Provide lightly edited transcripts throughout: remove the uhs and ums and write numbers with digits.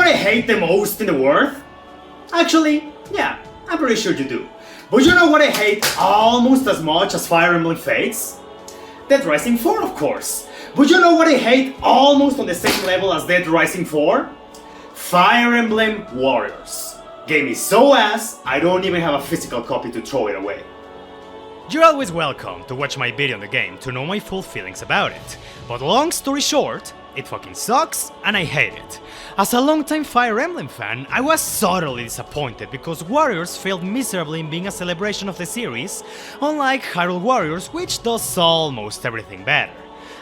I hate the most in the world? Actually, yeah, I'm pretty sure you do. But you know what I hate almost as much as Fire Emblem Fates? Dead Rising 4, of course. But you know what I hate almost on the same level as Dead Rising 4? Fire Emblem Warriors. Game is so ass, I don't even have a physical copy to throw it away. You're always welcome to watch my video on the game to know my full feelings about it. But long story short, it fucking sucks and I hate it. As a longtime Fire Emblem fan, I was utterly disappointed because Warriors failed miserably in being a celebration of the series, unlike Hyrule Warriors, which does almost everything better.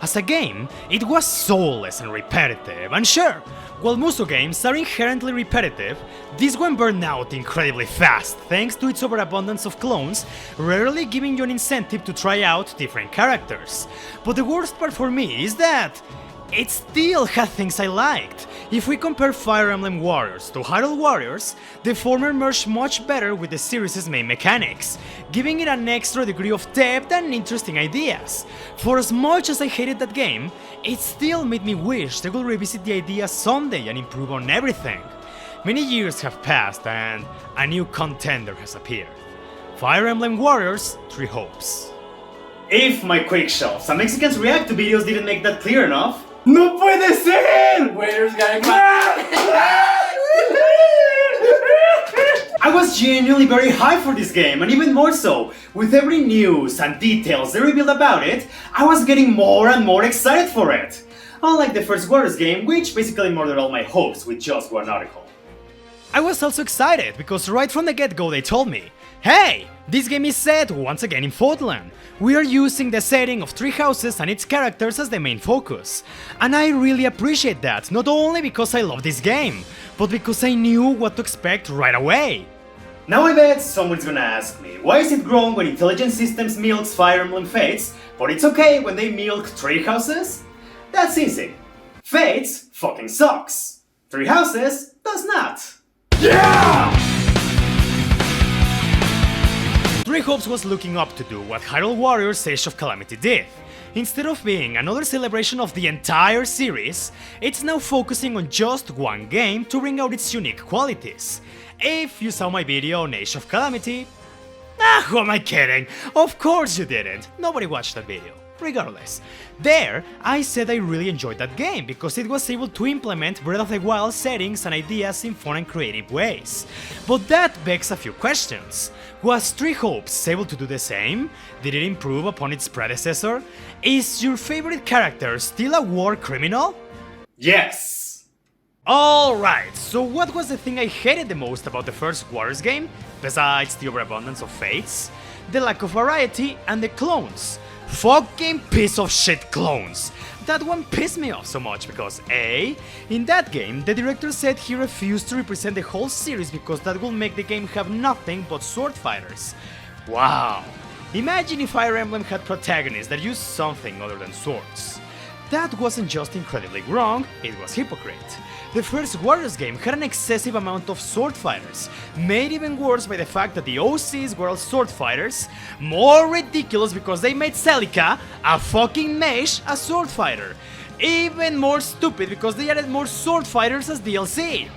As a game, it was soulless and repetitive, and sure, while Musou games are inherently repetitive, this one burned out incredibly fast thanks to its overabundance of clones, rarely giving you an incentive to try out different characters. But the worst part for me is that it still had things I liked. If we compare Fire Emblem Warriors to Hyrule Warriors, the former merged much better with the series' main mechanics, giving it an extra degree of depth and interesting ideas. For as much as I hated that game, it still made me wish they would revisit the idea someday and improve on everything. Many years have passed and a new contender has appeared. Fire Emblem Warriors 3 Hopes. If my quick shelves and Mexicans react to videos didn't make that clear enough, ¡no puede ser! Waiters gotta I was genuinely very hyped for this game, and even more so, with every news and details they revealed about it, I was getting more and more excited for it. Unlike the first Warriors game, which basically murdered all my hopes with just one article. I was also excited because right from the get-go they told me, hey, this game is set once again in Fodland. We are using the setting of 3 houses and its characters as the main focus. And I really appreciate that, not only because I love this game, but because I knew what to expect right away. Now I bet someone's gonna ask me, why is it wrong when Intelligent Systems milks Fire Emblem Fates, but it's okay when they milk 3 houses? That's easy. Fates fucking sucks. 3 houses does not. Yeah! 3 Hopes was looking up to do what Hyrule Warriors Age of Calamity did. Instead of being another celebration of the entire series, it's now focusing on just one game to bring out its unique qualities. If you saw my video on Age of Calamity... who am I kidding? Of course you didn't! Nobody watched that video. Regardless, there, I said I really enjoyed that game because it was able to implement Breath of the Wild settings and ideas in fun and creative ways. But that begs a few questions. Was 3 Hopes able to do the same? Did it improve upon its predecessor? Is your favorite character still a war criminal? Yes! Alright, so what was the thing I hated the most about the first Warriors game, besides the overabundance of fates? The lack of variety and the clones. Fucking piece of shit clones! That one pissed me off so much because A, in that game, the director said he refused to represent the whole series because that will make the game have nothing but sword fighters. Wow! Imagine if Fire Emblem had protagonists that used something other than swords. That wasn't just incredibly wrong, it was hypocrite. The first Warriors game had an excessive amount of sword fighters, made even worse by the fact that the OCs were all sword fighters, more ridiculous because they made Celica, a fucking mage, a sword fighter, even more stupid because they added more sword fighters as DLC.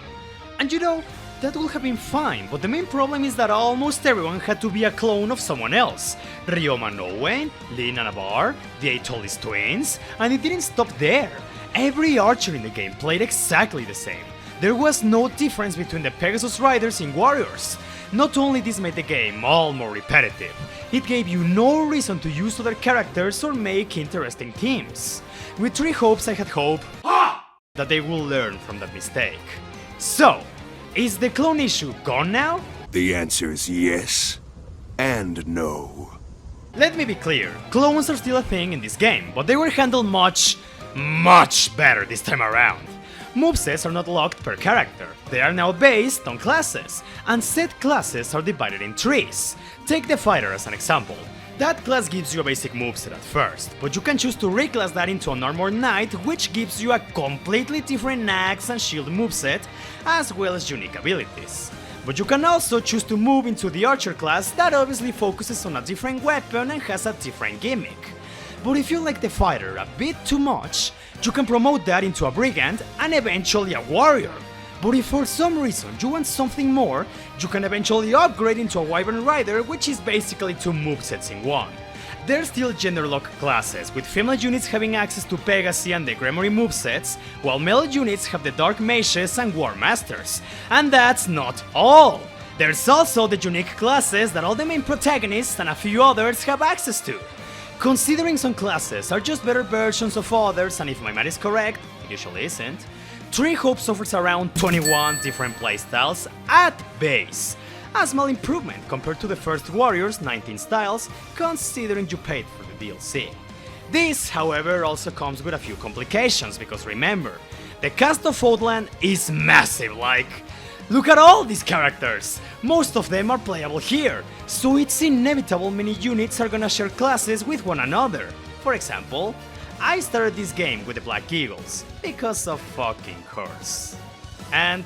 And you know, that would have been fine, but the main problem is that almost everyone had to be a clone of someone else. Ryoma and Owen, Lin and Avar, the 8 Tollis twins, and it didn't stop there. Every archer in the game played exactly the same. There was no difference between the Pegasus Riders in Warriors. Not only this made the game all more repetitive, it gave you no reason to use other characters or make interesting teams. With 3 Hopes I had hope that they will learn from that mistake. So, is the clone issue gone now? The answer is yes and no. Let me be clear, clones are still a thing in this game, but they were handled much better this time around. Movesets are not locked per character, they are now based on classes, and said classes are divided in trees. Take the fighter as an example. That class gives you a basic moveset at first, but you can choose to reclass that into an Armored Knight, which gives you a completely different axe and shield moveset, as well as unique abilities. But you can also choose to move into the Archer class that obviously focuses on a different weapon and has a different gimmick. But if you like the fighter a bit too much, you can promote that into a Brigand and eventually a Warrior. But if for some reason you want something more, you can eventually upgrade into a Wyvern Rider, which is basically 2 movesets in one. There's still gender-locked classes, with female units having access to Pegasi and the Gremory movesets, while male units have the Dark Mages and War Masters. And that's not all! There's also the unique classes that all the main protagonists and a few others have access to. Considering some classes are just better versions of others, and if my math is correct, it usually isn't, Three Hopes offers around 21 different playstyles at base. A small improvement compared to the first Warriors' 19 styles, considering you paid for the DLC. This, however, also comes with a few complications, because remember, the cast of Outland is massive, like... Look at all these characters! Most of them are playable here, so it's inevitable many units are gonna share classes with one another. For example, I started this game with the Black Eagles, because of fucking course. And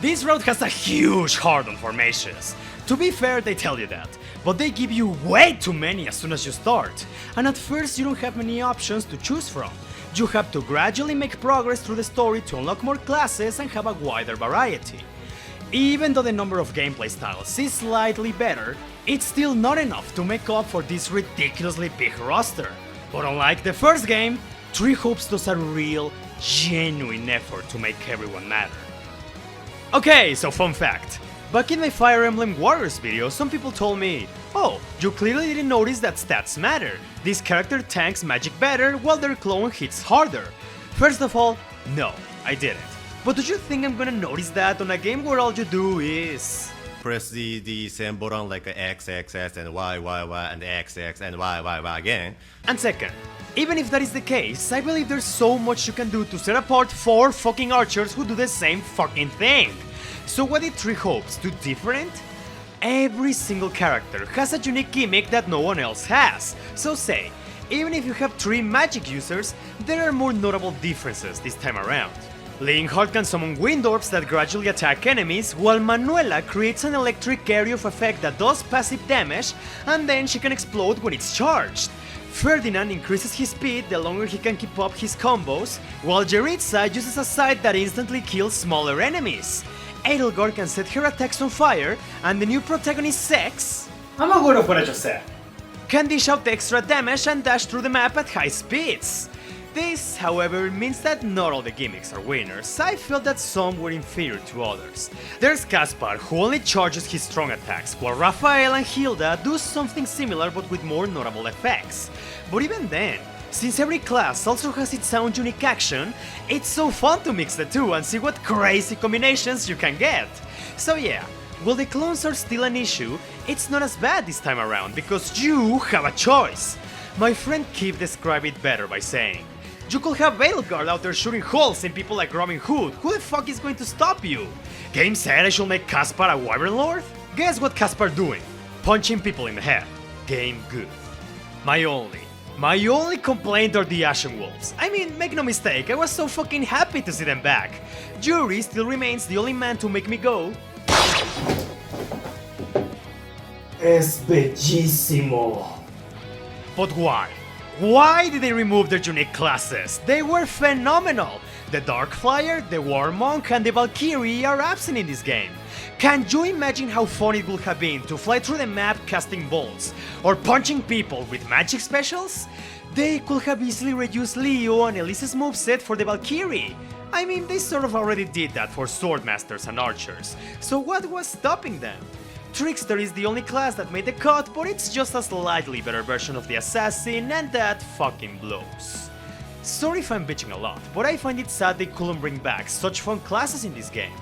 this route has a huge hard-on formations. To be fair, they tell you that, but they give you way too many as soon as you start, and at first you don't have many options to choose from. You have to gradually make progress through the story to unlock more classes and have a wider variety. Even though the number of gameplay styles is slightly better, it's still not enough to make up for this ridiculously big roster. But unlike the first game, Three Hopes does a real, genuine effort to make everyone matter. Okay, so fun fact. Back in my Fire Emblem Warriors video, some people told me, oh, you clearly didn't notice that stats matter. This character tanks magic better while their clone hits harder. First of all, no, I didn't. But do you think I'm gonna notice that on a game where all you do is... press the same button like a X, X, X, and Y, Y, Y, and X, X, and Y, Y, Y again? And second, even if that is the case, I believe there's so much you can do to set apart 4 fucking archers who do the same fucking thing. So what did Three Hopes do different? Every single character has a unique gimmick that no one else has. So say, even if you have 3 magic users, there are more notable differences this time around. Leonhardt can summon wind orbs that gradually attack enemies, while Manuela creates an electric area of effect that does passive damage, and then she can explode when it's charged. Ferdinand increases his speed the longer he can keep up his combos, while Jeritza uses a sight that instantly kills smaller enemies. Edelgard can set her attacks on fire, and the new protagonist Sex I'm aware of what I just said. can dish out extra damage and dash through the map at high speeds. This, however, means that not all the gimmicks are winners. I felt that some were inferior to others. There's Caspar, who only charges his strong attacks, while Raphael and Hilda do something similar but with more notable effects. But even then, since every class also has its own unique action, it's so fun to mix the two and see what crazy combinations you can get. So yeah, while the clones are still an issue, it's not as bad this time around because you have a choice. My friend Keith described it better by saying, you could have Veilguard out there shooting holes in people like Robin Hood. Who the fuck is going to stop you? Game said I should make Caspar a Wyvern Lord? Guess what Caspar doing? Punching people in the head. Game good. My only complaint are the Ashen Wolves. I mean, make no mistake, I was so fucking happy to see them back. Yuri still remains the only man to make me go, Es bellísimo. but why? Why did they remove their unique classes? They were phenomenal! The Dark Flyer, the War Monk, and the Valkyrie are absent in this game. Can you imagine how fun it would have been to fly through the map casting bolts, or punching people with magic specials? They could have easily reduced Leo and Elise's moveset for the Valkyrie. I mean, they sort of already did that for Swordmasters and Archers, so what was stopping them? Trickster is the only class that made the cut, but it's just a slightly better version of the Assassin, and that fucking blows. Sorry if I'm bitching a lot, but I find it sad they couldn't bring back such fun classes in this game.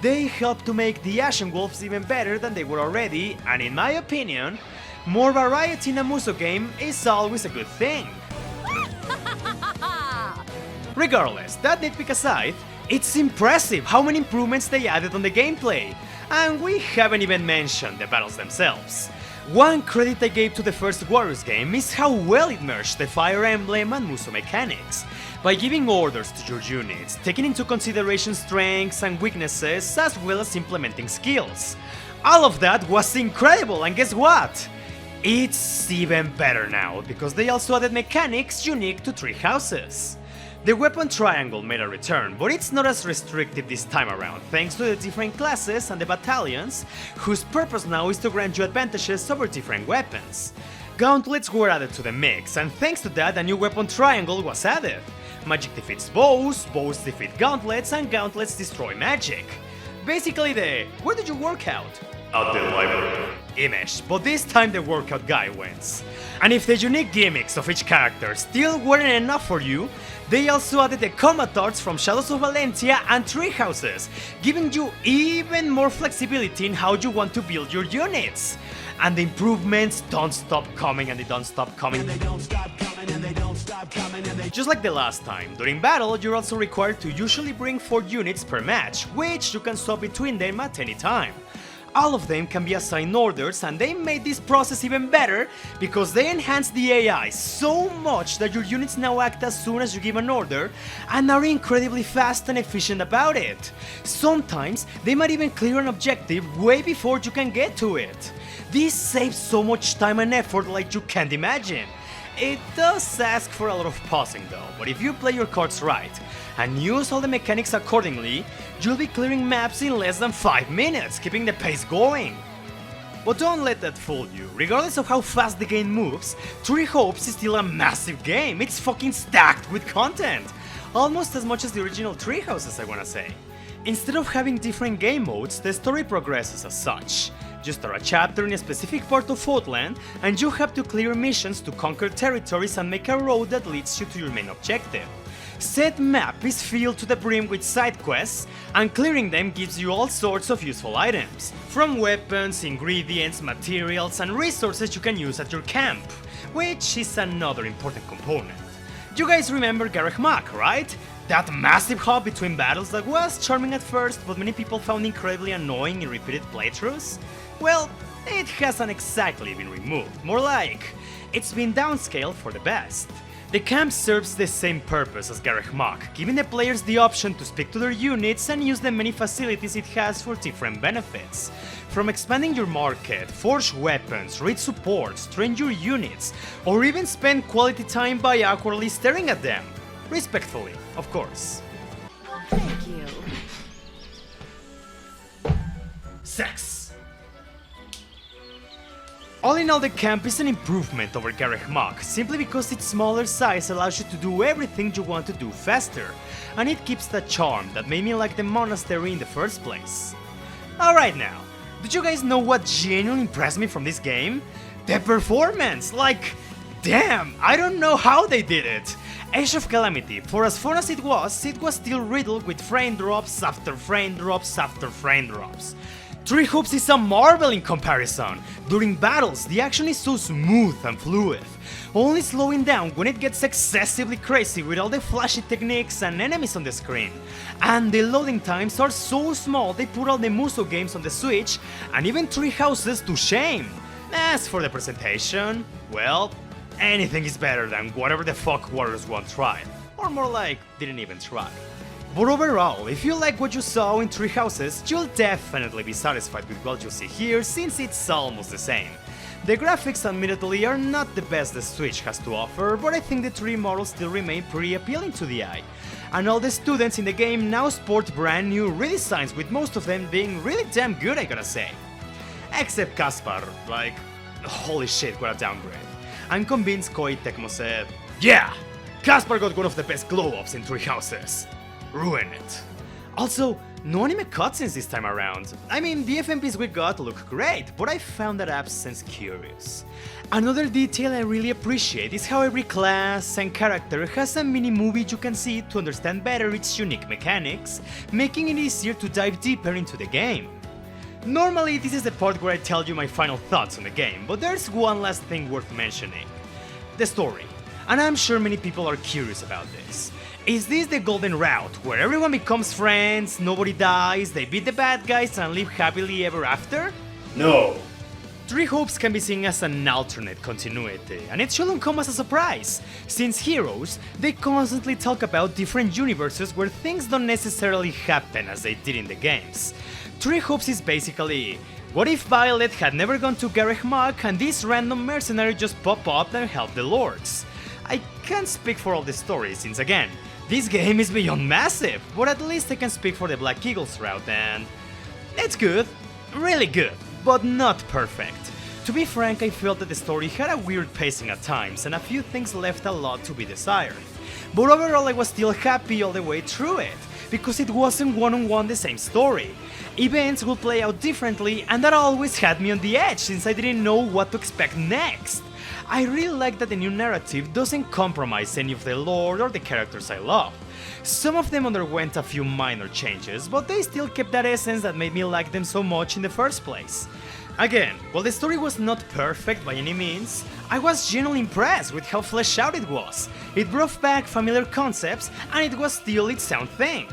They helped to make the Ashen Wolves even better than they were already, and in my opinion, more variety in a Muso game is always a good thing. Regardless, that nitpick aside, it's impressive how many improvements they added on the gameplay. And we haven't even mentioned the battles themselves. One credit I gave to the first Warriors game is how well it merged the Fire Emblem and Muso mechanics. By giving orders to your units, taking into consideration strengths and weaknesses, as well as implementing skills. All of that was incredible, and guess what? It's even better now, because they also added mechanics unique to Three Houses. The weapon triangle made a return, but it's not as restrictive this time around, thanks to the different classes and the battalions, whose purpose now is to grant you advantages over different weapons. Gauntlets were added to the mix, and thanks to that a new weapon triangle was added. Magic defeats bows, bows defeat gauntlets, and gauntlets destroy magic. Basically the "where did you work out?" "At the library" image, but this time the workout guy wins. And if the unique gimmicks of each character still weren't enough for you, they also added the combat arts from Shadows of Valentia and Tree Houses, giving you even more flexibility in how you want to build your units. And the improvements don't stop coming and they don't stop coming. Just like the last time, during battle you're also required to usually bring 4 units per match, which you can swap between them at any time. All of them can be assigned orders, and they made this process even better because they enhanced the AI so much that your units now act as soon as you give an order and are incredibly fast and efficient about it. Sometimes they might even clear an objective way before you can get to it. This saves so much time and effort like you can't imagine. It does ask for a lot of pausing though, but if you play your cards right and use all the mechanics accordingly, you'll be clearing maps in less than 5 minutes, keeping the pace going. But don't let that fool you. Regardless of how fast the game moves, Three Hopes is still a massive game. It's fucking stacked with content. Almost as much as the original Tree Houses, I wanna say. Instead of having different game modes, the story progresses as such. You start a chapter in a specific part of Outland, and you have to clear missions to conquer territories and make a road that leads you to your main objective. Said map is filled to the brim with side quests, and clearing them gives you all sorts of useful items, from weapons, ingredients, materials, and resources you can use at your camp, which is another important component. You guys remember Gareth Mack, right? That massive hub between battles that was charming at first, but many people found incredibly annoying in repeated playthroughs? Well, it hasn't exactly been removed, more like, it's been downscaled for the best. The camp serves the same purpose as Gareth Mack, giving the players the option to speak to their units and use the many facilities it has for different benefits. From expanding your market, forge weapons, read supports, train your units, or even spend quality time by awkwardly staring at them. Respectfully, of course. Thank you. Sex. All in all, the camp is an improvement over Gareth Mack, simply because its smaller size allows you to do everything you want to do faster, and it keeps that charm that made me like the monastery in the first place. Alright now, did you guys know what genuinely impressed me from this game? The performance! Like, damn, I don't know how they did it! Age of Calamity, for as fun as it was still riddled with frame drops after frame drops after frame drops. Three Hopes is a marvel in comparison. During battles, the action is so smooth and fluid, only slowing down when it gets excessively crazy with all the flashy techniques and enemies on the screen. And the loading times are so small they put all the Muso games on the Switch and even Tree Houses to shame. As for the presentation, well, anything is better than whatever the fuck Warriors 1 tried, or more like, didn't even try. But overall, if you like what you saw in Tree Houses, you'll definitely be satisfied with what you see here, since it's almost the same. The graphics admittedly are not the best the Switch has to offer, but I think the 3D models still remain pretty appealing to the eye. And all the students in the game now sport brand new redesigns, with most of them being really damn good, I gotta say. Except Caspar, like, holy shit, what a downgrade. I'm convinced Koei Tecmo said, yeah, Caspar got one of the best glow-ups in Tree Houses. Ruin it. Also, no anime cutscenes this time around. I mean, the FMPs we got look great, but I found that absence curious. Another detail I really appreciate is how every class and character has a mini movie you can see to understand better its unique mechanics, making it easier to dive deeper into the game. Normally, this is the part where I tell you my final thoughts on the game, but there's one last thing worth mentioning. The story. And I'm sure many people are curious about this. Is this the golden route, where everyone becomes friends, nobody dies, they beat the bad guys and live happily ever after? No. Three Hopes can be seen as an alternate continuity, and it shouldn't come as a surprise, since Heroes, they constantly talk about different universes where things don't necessarily happen as they did in the games. Three Hopes is basically, what if Violet had never gone to Gareth Mack and this random mercenary just pop up and help the lords? I can't speak for all the stories, since again, This game is beyond massive, but at least I can speak for the Black Eagles route and... it's good, really good, but not perfect. To be frank, I felt that the story had a weird pacing at times and a few things left a lot to be desired. But overall I was still happy all the way through it, because it wasn't one-on-one the same story. Events would play out differently and that always had me on the edge since I didn't know what to expect next. I really like that the new narrative doesn't compromise any of the lore or the characters I love. Some of them underwent a few minor changes, but they still kept that essence that made me like them so much in the first place. Again, while the story was not perfect by any means, I was genuinely impressed with how fleshed out it was. It brought back familiar concepts and it was still its own thing.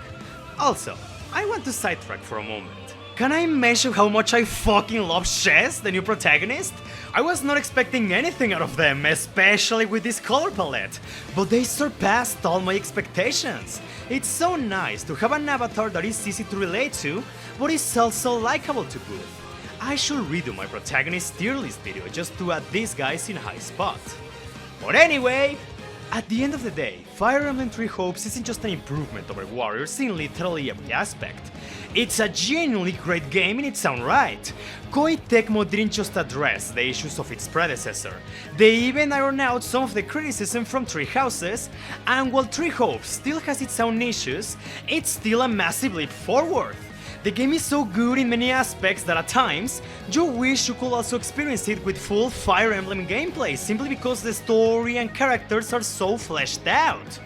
Also, I want to sidetrack for a moment. Can I mention how much I fucking love Chess, the new protagonist? I was not expecting anything out of them, especially with this color palette, but they surpassed all my expectations. It's so nice to have an avatar that is easy to relate to, but is also likable to boot. I should redo my protagonist tier list video just to add these guys in a high spot. But anyway, at the end of the day, Fire Emblem Three Hopes isn't just an improvement over Warriors in literally every aspect. It's a genuinely great game in its own right. Koei Tecmo didn't just address the issues of its predecessor, they even ironed out some of the criticism from Three Houses, and while Three Hopes still has its own issues, it's still a massive leap forward. The game is so good in many aspects that at times, you wish you could also experience it with full Fire Emblem gameplay simply because the story and characters are so fleshed out.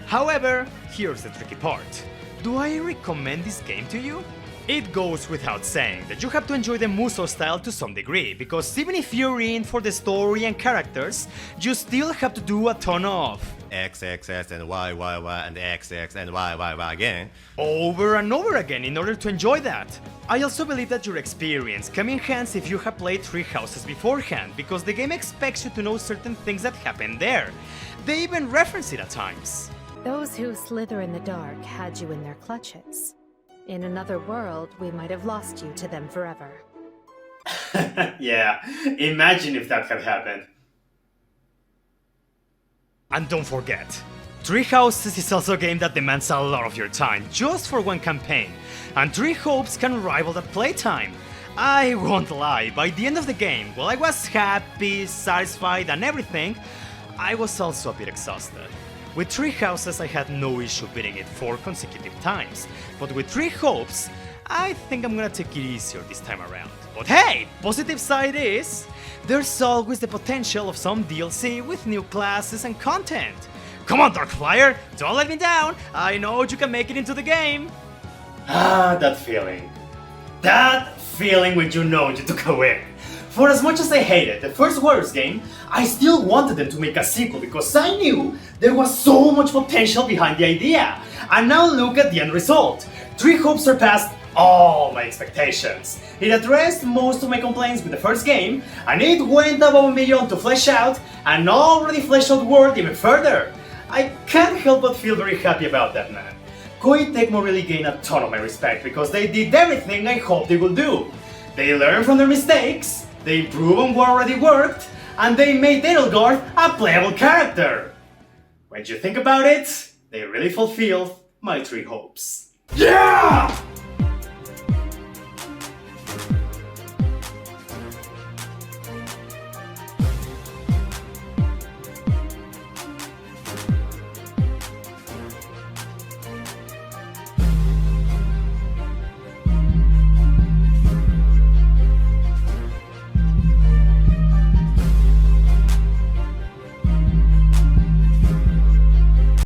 However, here's the tricky part. Do I recommend this game to you? It goes without saying that you have to enjoy the Muso style to some degree, because even if you're in for the story and characters, you still have to do a ton of XXS and Y and XX and Y again. over and over again in order to enjoy that. I also believe that your experience can enhance if you have played Three Houses beforehand, because the game expects you to know certain things that happen there. They even reference it at times. Those who slither in the dark had you in their clutches. In another world, we might have lost you to them forever. Yeah, imagine if that had happened. And don't forget, Three Houses is also a game that demands a lot of your time just for one campaign, and Three Hopes can rival that playtime. I won't lie, by the end of the game, while I was happy, satisfied and everything, I was also a bit exhausted. With Three Houses I had no issue beating it 4 consecutive times, but with Three Hopes, I think I'm gonna take it easier this time around. But hey, positive side is, there's always the potential of some DLC with new classes and content. Come on Darkflyer, don't let me down, I know you can make it into the game. Ah, that feeling. That feeling when you know you took a win. For as much as I hated the first Warriors game, I still wanted them to make a sequel because I knew there was so much potential behind the idea. And now look at the end result. Three Hopes surpassed all my expectations. It addressed most of my complaints with the first game, and it went above and beyond to flesh out an already fleshed out world even further. I can't help but feel very happy about that, man. Koei Tecmo really gained a ton of my respect because they did everything I hoped they would do. They learned from their mistakes, they improved on what already worked, and they made Edelgard a playable character. When you think about it, they really fulfilled my Three Hopes. Yeah!